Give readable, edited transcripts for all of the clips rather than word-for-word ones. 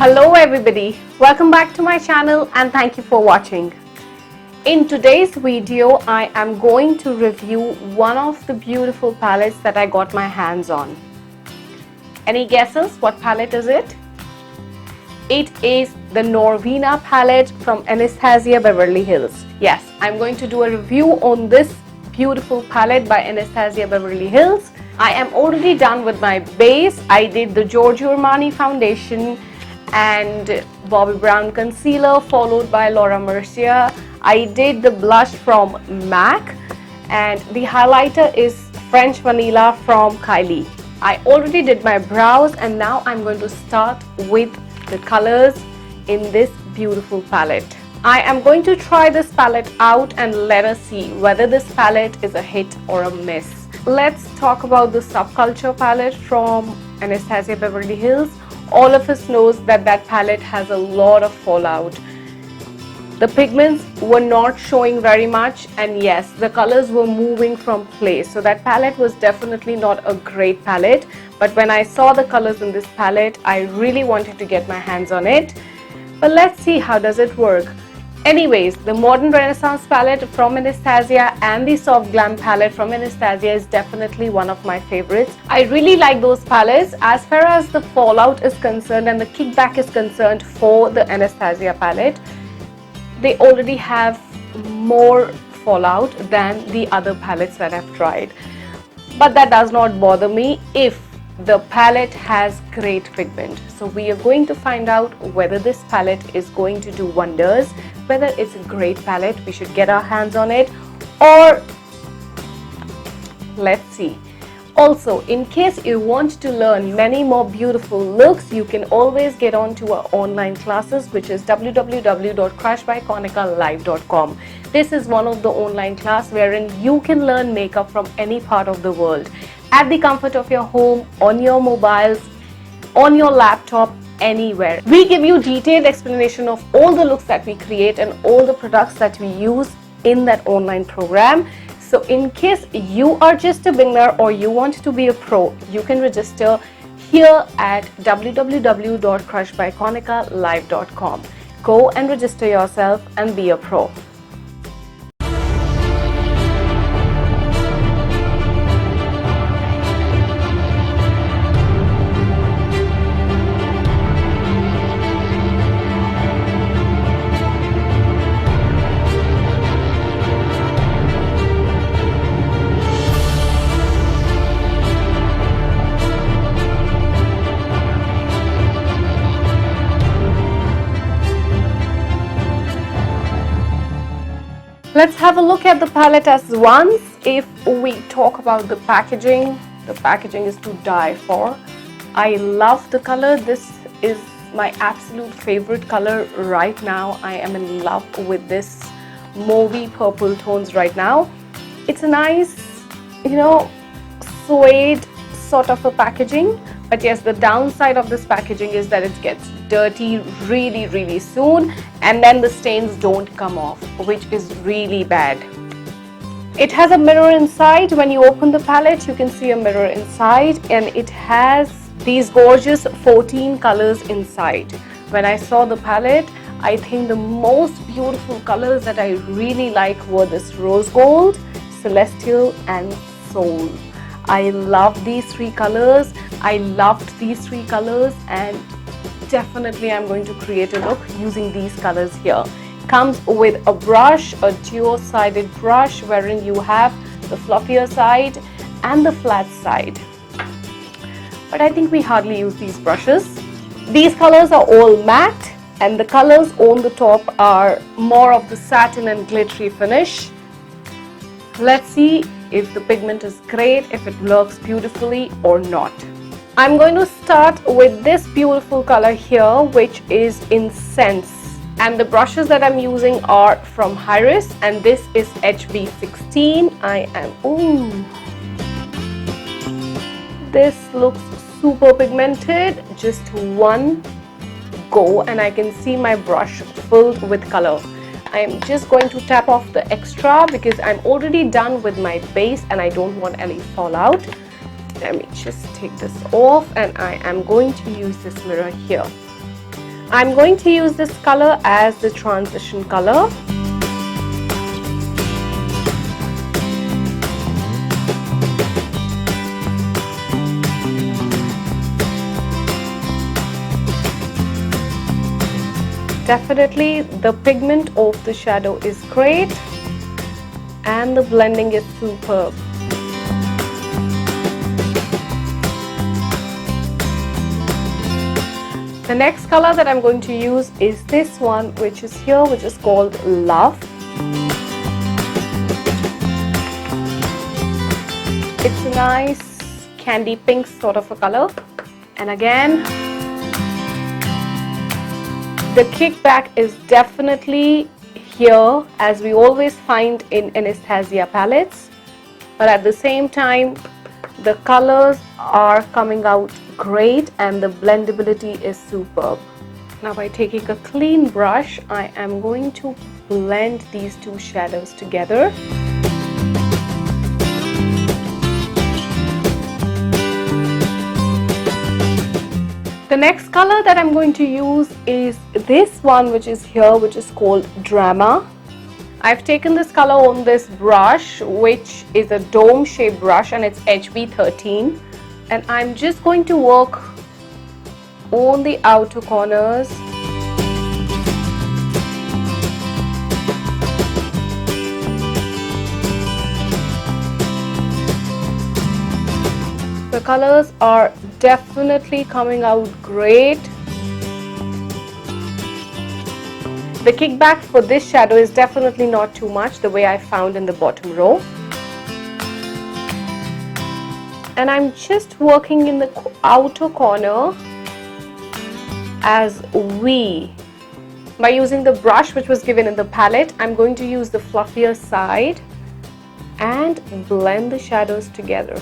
Hello everybody, welcome back to my channel and thank you for watching. In today's video, I am going to review one of the beautiful palettes that I got my hands on. Any guesses what palette is it? It is the Norvina palette from Anastasia Beverly Hills. Yes, I'm going to do a review on this beautiful palette by Anastasia Beverly Hills. I am already done with my base. I did the Giorgio Armani foundation and Bobbi Brown concealer followed by Laura Mercier. I did the blush from MAC and the highlighter is French Vanilla from Kylie. I already did my brows and now I'm going to start with the colors in this beautiful palette. I am going to try this palette out and let us see whether this palette is a hit or a miss. Let's talk about the Subculture palette from Anastasia Beverly Hills. All of us knows that that palette has a lot of fallout. The pigments were not showing very much, and yes, the colors were moving from place. So that palette was definitely not a great palette. But when I saw the colors in this palette, I really wanted to get my hands on it. But let's see how does it work. Anyways, the Modern Renaissance palette from Anastasia and the Soft Glam palette from Anastasia is definitely one of my favorites. I really like those palettes. As far as the fallout is concerned and the kickback is concerned for the Anastasia palette, they already have more fallout than the other palettes that I've tried. But that does not bother me if the palette has great pigment. So we are going to find out whether this palette is going to do wonders, whether it's a great palette, we should get our hands on it, or let's see. Also, in case you want to learn many more beautiful looks, you can always get on to our online classes, which is www.krushhbykonicalive.com. This is one of the online classes wherein you can learn makeup from any part of the world, at the comfort of your home, on your mobiles, on your laptop, anywhere. We give you detailed explanation of all the looks that we create and all the products that we use in that online program. So in case you are just a beginner or you want to be a pro, you can register here at www.krushhbykonicalive.com. Go and register yourself and be a pro. Let's have a look at the palette as once. If we talk about the packaging is to die for. I love the color. This is my absolute favorite color right now. I am in love with this mauvey purple tones right now. It's a nice, suede sort of a packaging. But yes, the downside of this packaging is that it gets dirty really soon and then the stains don't come off, which is really bad. It has a mirror inside. When you open the palette, you can see a mirror inside and it has these gorgeous 14 colors inside. When I saw the palette, I think the most beautiful colors that I really like were this rose gold, celestial and soul. I love these three colors. I loved these three colors and definitely I'm going to create a look using these colors here. Comes with a brush, a dual-sided brush wherein you have the fluffier side and the flat side. But I think we hardly use these brushes. These colors are all matte and the colors on the top are more of the satin and glittery finish. Let's see if the pigment is great, if it works beautifully or not. I'm going to start with this beautiful color here, which is Incense. And the brushes that I'm using are from Iris and this is HB16. This looks super pigmented. Just one go and I can see my brush filled with color. I am just going to tap off the extra because I'm already done with my base and I don't want any fallout. Let me just take this off and I am going to use this mirror here. I'm going to use this color as the transition color. Definitely the pigment of the shadow is great and the blending is superb. The next color that I'm going to use is this one, which is here, which is called Love. It's a nice candy pink sort of a color, and again the kickback is definitely here, as we always find in Anastasia palettes, but at the same time the colors are coming out great and the blendability is superb. Now by taking a clean brush, I am going to blend these two shadows together. The next color that I'm going to use is this one, which is here, which is called Drama. I've taken this color on this brush, which is a dome shaped brush, and it's HB13, and I'm just going to work on the outer corners. The colors are definitely coming out great. The kickback for this shadow is definitely not too much, the way I found in the bottom row. And I'm just working in the outer corner as V. By using the brush which was given in the palette, I'm going to use the fluffier side and blend the shadows together.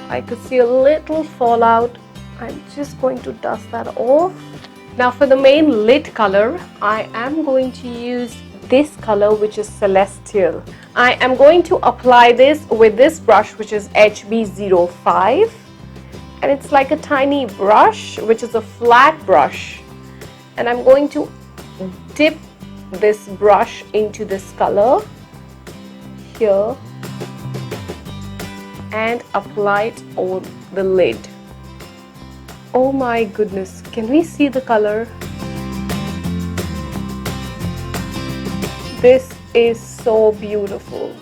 I could see a little fallout. I'm just going to dust that off. Now for the main lid color, I am going to use this color, which is Celestial. I am going to apply this with this brush, which is HB05, and it's like a tiny brush, which is a flat brush, and I'm going to dip this brush into this color here and apply it on the lid. Oh my goodness, can we see the color? This is so beautiful.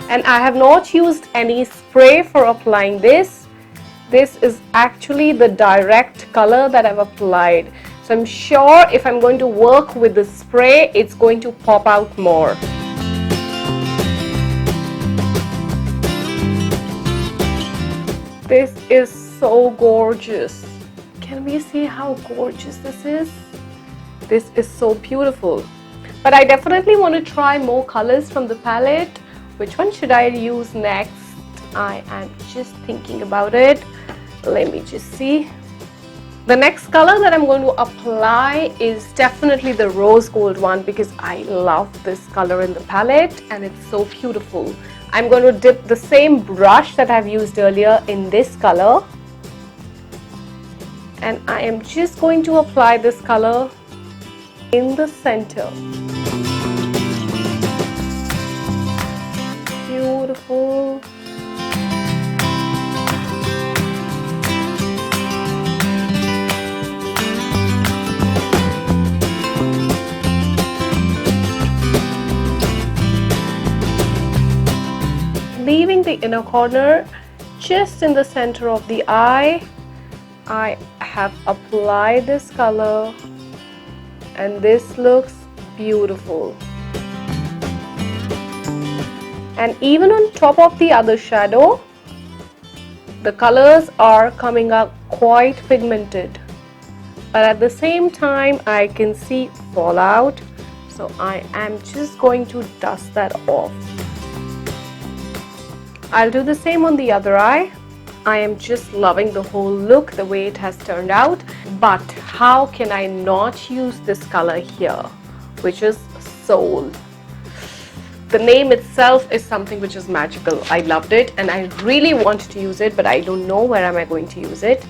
And I have not used any spray for applying this. This is actually the direct color that I've applied. So I'm sure if I'm going to work with the spray, it's going to pop out more. This is so gorgeous. Can we see how gorgeous this is? This is so beautiful. But I definitely want to try more colors from the palette. Which one should I use next? I am just thinking about it. Let me just see. The next color that I'm going to apply is definitely the rose gold one, because I love this color in the palette and it's so beautiful. I'm going to dip the same brush that I've used earlier in this color, and I am just going to apply this color in the center. Beautiful. Leaving the inner corner just in the center of the eye, I have applied this color and this looks beautiful. And even on top of the other shadow, the colors are coming up quite pigmented, but at the same time I can see fallout, so I am just going to dust that off. I'll do the same on the other eye. I am just loving the whole look, the way it has turned out. But how can I not use this color here, which is Soul? The name itself is something which is magical. I loved it and I really wanted to use it, but I don't know where am I going to use it.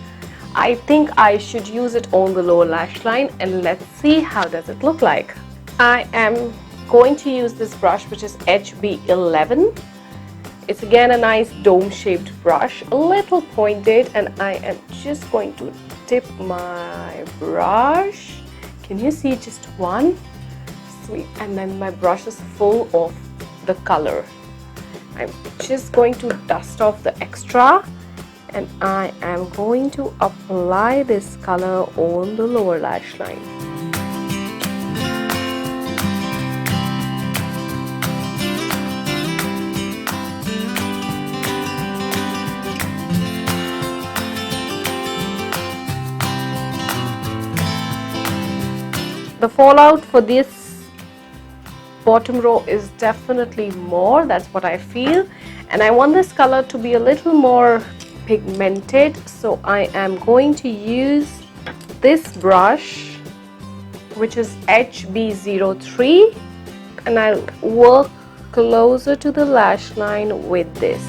I think I should use it on the lower lash line, and let's see how does it look like. I am going to use this brush, which is HB11. It's again a nice dome shaped brush, a little pointed, and I am just going to dip my brush. Can you see just one? Sweet. And then my brush is full of the color. I'm just going to dust off the extra, and I am going to apply this color on the lower lash line. The fallout for this bottom row is definitely more, that's what I feel, and I want this color to be a little more pigmented, so I am going to use this brush, which is HB03, and I'll work closer to the lash line with this.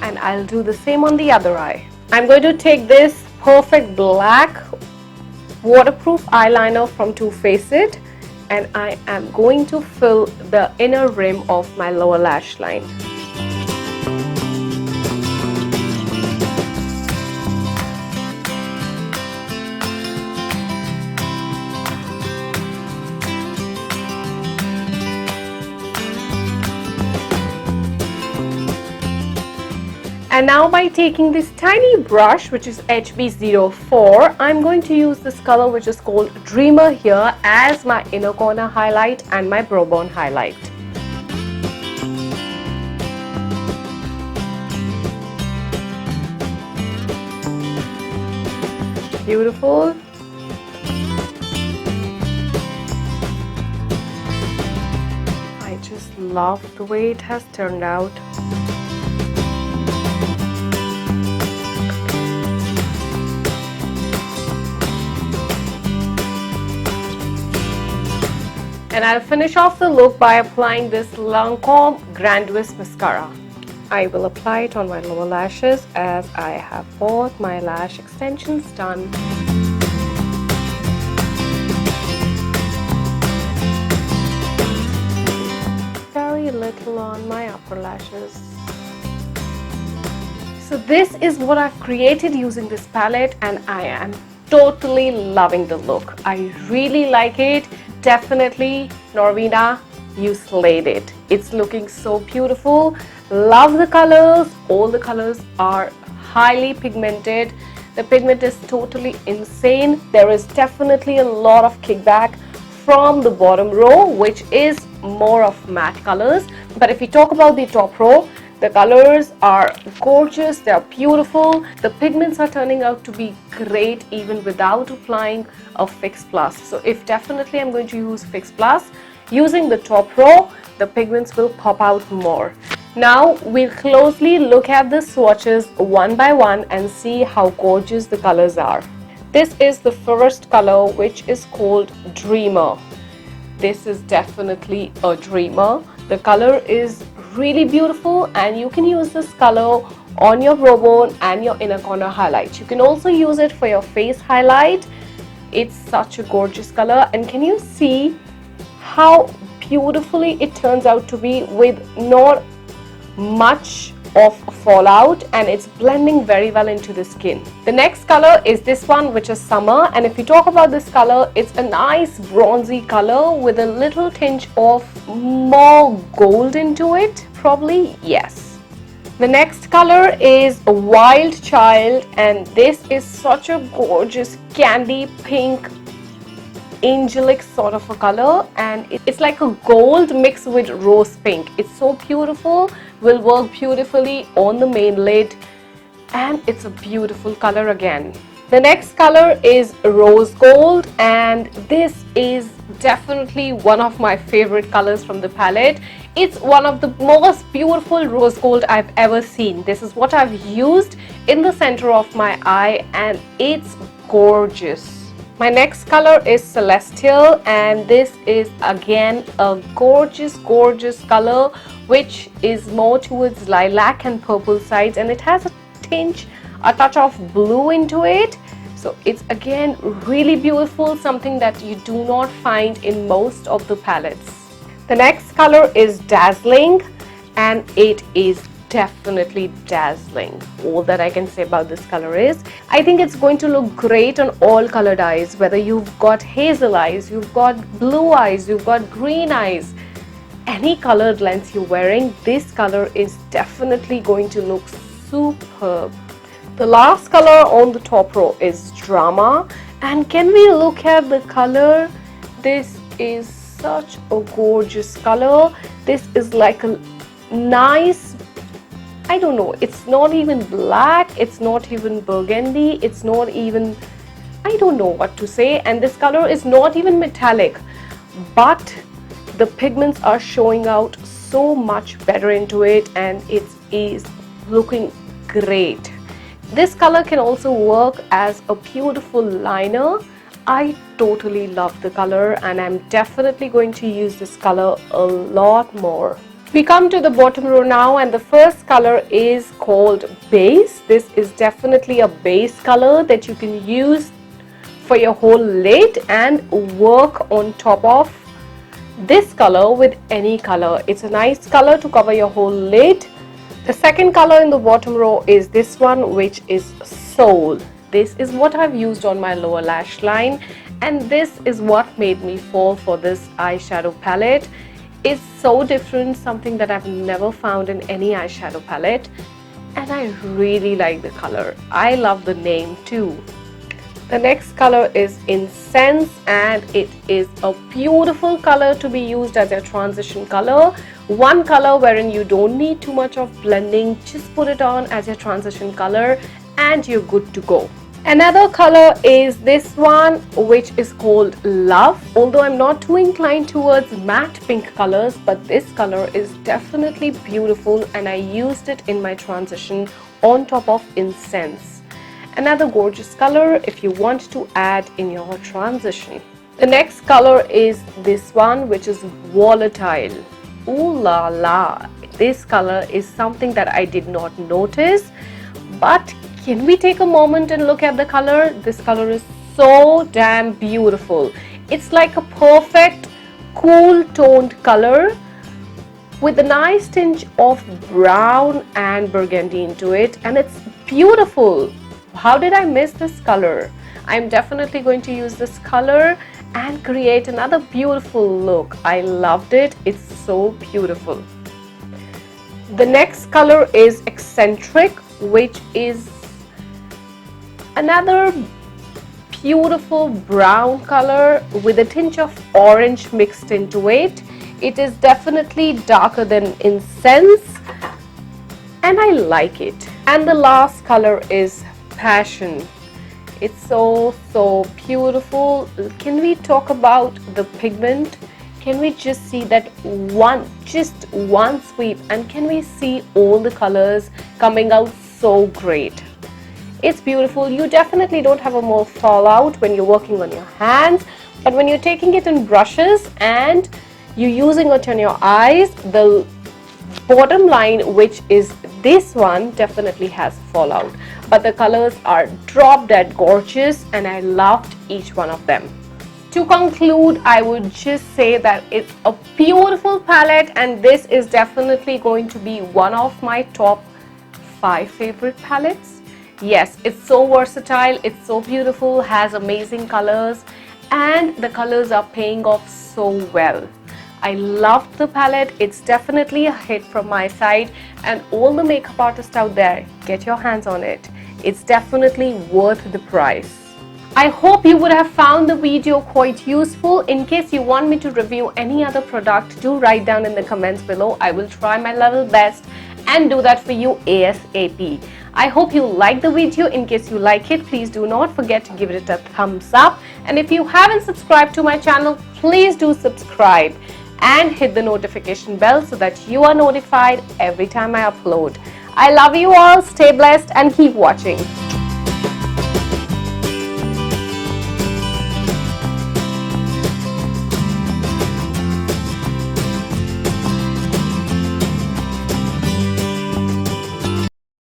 And I'll do the same on the other eye. I'm going to take this perfect black waterproof eyeliner from Too Faced, and I am going to fill the inner rim of my lower lash line. And now by taking this tiny brush, which is HB04, I'm going to use this color, which is called Dreamer, here as my inner corner highlight and my brow bone highlight. Beautiful. I just love the way it has turned out. And I'll finish off the look by applying this Lancome Grand Twist Mascara. I will apply it on my lower lashes as I have bought my lash extensions done. Very little on my upper lashes. So this is what I've created using this palette, and I am totally loving the look. I really like it. Definitely, Norvina, you slayed it. It's looking so beautiful. Love the colors. All the colors are highly pigmented. The pigment is totally insane. There is definitely a lot of kickback from the bottom row, which is more of matte colors. But if we talk about the top row, the colors are gorgeous, they are beautiful. The pigments are turning out to be great even without applying a Fix Plus. So if definitely I'm going to use Fix Plus, using the top row, the pigments will pop out more. Now we'll closely look at the swatches one by one and see how gorgeous the colors are. This is the first color, which is called Dreamer. This is definitely a dreamer. The color is really beautiful, and you can use this color on your brow bone and your inner corner highlight. You can also use it for your face highlight. It's such a gorgeous color, and can you see how beautifully it turns out to be with not much of fallout, and it's blending very well into the skin. The next color is this one, which is Summer, and if you talk about this color, it's a nice bronzy color with a little tinge of more gold into it, probably, yes. The next color is a Wild Child, and this is such a gorgeous candy pink angelic sort of a color, and it's like a gold mixed with rose pink. It's so beautiful, will work beautifully on the main lid and it's a beautiful color again. The next color is rose gold, and this is definitely one of my favorite colors from the palette. It's one of the most beautiful rose gold I've ever seen. This is what I've used in the center of my eye, and it's gorgeous. My next color is celestial, and this is again a gorgeous color which is more towards lilac and purple sides, and it has a touch of blue into it. So it's again really beautiful, something that you do not find in most of the palettes. The next color is dazzling, and it is definitely dazzling. All that I can say about this color is I think it's going to look great on all colored eyes, whether you've got hazel eyes, you've got blue eyes, you've got green eyes, any colored lens you're wearing, this color is definitely going to look superb. The last color on the top row is drama, and can we look at the color? This is such a gorgeous color. This is like a nice, I don't know, it's not even black, it's not even burgundy, it's not even, I don't know what to say, and this color is not even metallic, but the pigments are showing out so much better into it, and it is looking great. This color can also work as a beautiful liner. I totally love the color, and I'm definitely going to use this color a lot more. We come to the bottom row now, and the first color is called base. This is definitely a base color that you can use for your whole lid and work on top of this color with any color. It's a nice color to cover your whole lid. The second color in the bottom row is this one, which is Soul. This is what I've used on my lower lash line, and this is what made me fall for this eyeshadow palette. It's so different, something that I've never found in any eyeshadow palette, and I really like the color. I love the name too. The next color is Incense, and it is a beautiful color to be used as a transition color. One color wherein you don't need too much of blending, just put it on as your transition color and you're good to go. Another color is this one, which is called Love. Although I'm not too inclined towards matte pink colors, but this color is definitely beautiful, and I used it in my transition on top of Incense. Another gorgeous color if you want to add in your transition. The next color is this one, which is Volatile. Ooh la la! This color is something that I did not notice, but can we take a moment and look at the color? This color is so damn beautiful. It's like a perfect cool toned color with a nice tinge of brown and burgundy into it, and it's beautiful. How did I miss this color? I'm definitely going to use this color and create another beautiful look. I loved it. It's so beautiful. The next color is Eccentric, which is another beautiful brown color with a tinge of orange mixed into it. It is definitely darker than Incense, and I like it. And the last color is Passion. It's so beautiful. Can we talk about the pigment? Can we just see that just one sweep, and can we see all the colors coming out so great? It's beautiful. You definitely don't have a more fallout when you're working on your hands, but when you're taking it in brushes and you're using it on your eyes, the bottom line, which is this one, definitely has fallout, but the colors are drop dead gorgeous, and I loved each one of them. To conclude, I would just say that it's a beautiful palette, and this is definitely going to be one of my top 5 favorite palettes. Yes, it's so versatile, it's so beautiful, has amazing colors, and the colors are paying off so well. I loved the palette. It's definitely a hit from my side, and all the makeup artists out there, get your hands on it. It's definitely worth the price. I hope you would have found the video quite useful. In case you want me to review any other product, do write down in the comments below. I will try my level best and do that for you ASAP. I hope you like the video. In case you like it, please do not forget to give it a thumbs up. And if you haven't subscribed to my channel, please do subscribe and hit the notification bell so that you are notified every time I upload. I love you all. Stay blessed and keep watching.